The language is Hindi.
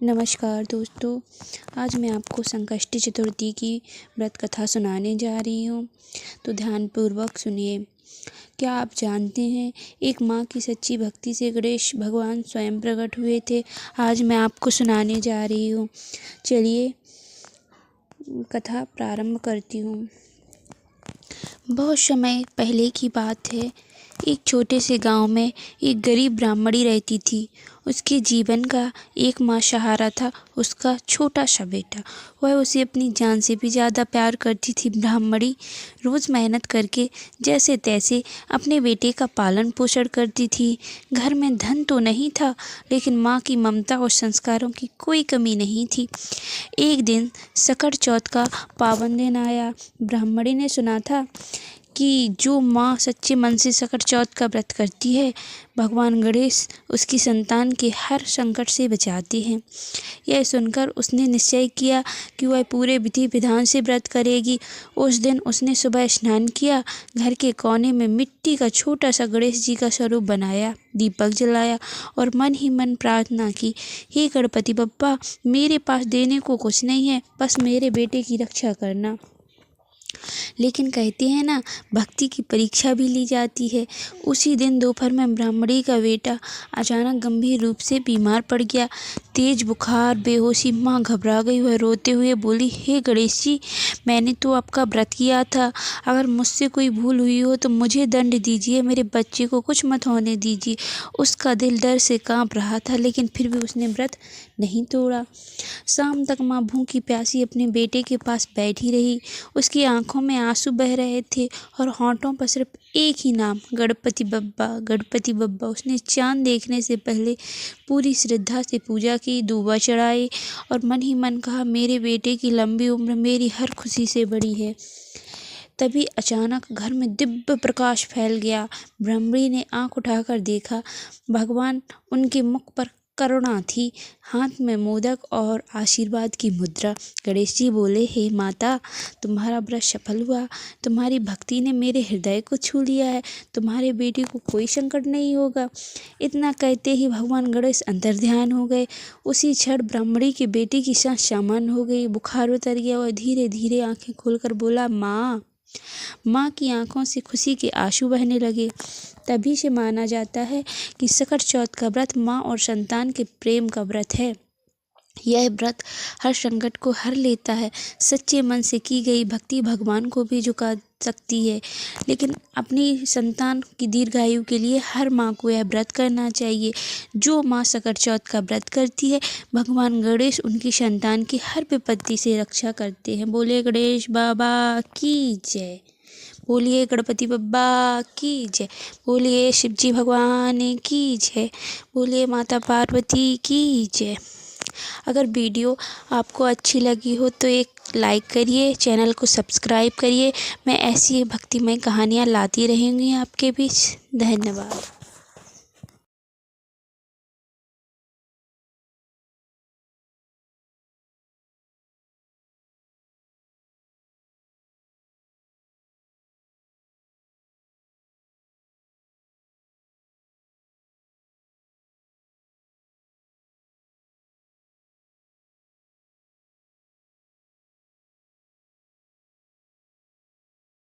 नमस्कार दोस्तों, आज मैं आपको संकष्टी चतुर्थी की व्रत कथा सुनाने जा रही हूँ। तो ध्यानपूर्वक सुनिए। क्या आप जानते हैं, एक माँ की सच्ची भक्ति से गणेश भगवान स्वयं प्रकट हुए थे। आज मैं आपको सुनाने जा रही हूँ। चलिए कथा प्रारंभ करती हूँ। बहुत समय पहले की बात है। एक छोटे से गांव में एक गरीब ब्राह्मणी रहती थी। उसके जीवन का एकमात्र सहारा था उसका छोटा सा बेटा। वह उसे अपनी जान से भी ज़्यादा प्यार करती थी। ब्राह्मणी रोज़ मेहनत करके जैसे तैसे अपने बेटे का पालन पोषण करती थी। घर में धन तो नहीं था, लेकिन माँ की ममता और संस्कारों की कोई कमी नहीं थी। एक दिन सकट चौथ का पावन दिन आया। ब्राह्मणी ने सुना था कि जो माँ सच्चे मन से सकट चौथ का व्रत करती है, भगवान गणेश उसकी संतान के हर संकट से बचाते हैं। यह सुनकर उसने निश्चय किया कि वह पूरे विधि विधान से व्रत करेगी। उस दिन उसने सुबह स्नान किया, घर के कोने में मिट्टी का छोटा सा गणेश जी का स्वरूप बनाया, दीपक जलाया और मन ही मन प्रार्थना की, हे गणपति बप्पा, मेरे पास देने को कुछ नहीं है, बस मेरे बेटे की रक्षा करना। लेकिन कहते हैं ना, भक्ति की परीक्षा भी ली जाती है। उसी दिन दोपहर में ब्राह्मणी का बेटा अचानक गंभीर रूप से बीमार पड़ गया। तेज बुखार, बेहोशी। माँ घबरा गई। वह रोते हुए बोली, हे गणेश जी, मैंने तो आपका व्रत किया था। अगर मुझसे कोई भूल हुई हो तो मुझे दंड दीजिए, मेरे बच्चे को कुछ मत होने दीजिए। उसका दिल डर से कांप रहा था, लेकिन फिर भी उसने व्रत नहीं तोड़ा। शाम तक माँ भूखी प्यासी अपने बेटे के पास बैठी रही। उसकी आंखों में आंसू बह रहे थे और होंठों पर सिर्फ एक ही नाम, गणपति बप्पा, गणपति बप्पा। उसने चांद देखने से पहले पूरी श्रद्धा से पूजा की, दूबा चढ़ाई और मन ही मन कहा, मेरे बेटे की लंबी उम्र मेरी हर खुशी से बड़ी है। तभी अचानक घर में दिव्य प्रकाश फैल गया। ब्राह्मणी ने आंख उठाकर देखा। भगवान उनके मुख पर करुणा थी, हाथ में मोदक और आशीर्वाद की मुद्रा। गणेश जी बोले, हे माता, तुम्हारा व्रत सफल हुआ। तुम्हारी भक्ति ने मेरे हृदय को छू लिया है। तुम्हारे बेटे को कोई संकट नहीं होगा। इतना कहते ही भगवान गणेश अंतर्ध्यान हो गए। उसी क्षण ब्राह्मणी के बेटे की सांस सामान्य हो गई, बुखार उतर गया और धीरे धीरे आंखें खोलकर बोला, माँ। माँ की आंखों से खुशी के आंसू बहने लगे। तभी से माना जाता है कि सकट चौथ का व्रत माँ और संतान के प्रेम का व्रत है। यह व्रत हर संकट को हर लेता है। सच्चे मन से की गई भक्ति भगवान को भी झुका सकती है। लेकिन अपनी संतान की दीर्घायु के लिए हर माँ को यह व्रत करना चाहिए। जो माँ सकट चौथ का व्रत करती है, भगवान गणेश उनकी संतान की हर विपत्ति से रक्षा करते हैं। बोले गणेश बाबा की जय। बोलिए गणपति बप्पा की जय। बोलिए शिवजी भगवान की जय। बोलिए माता पार्वती की जय। अगर वीडियो आपको अच्छी लगी हो तो एक लाइक करिए, चैनल को सब्सक्राइब करिए। मैं ऐसी भक्तिमय कहानियाँ लाती रहूँगी आपके बीच। धन्यवाद।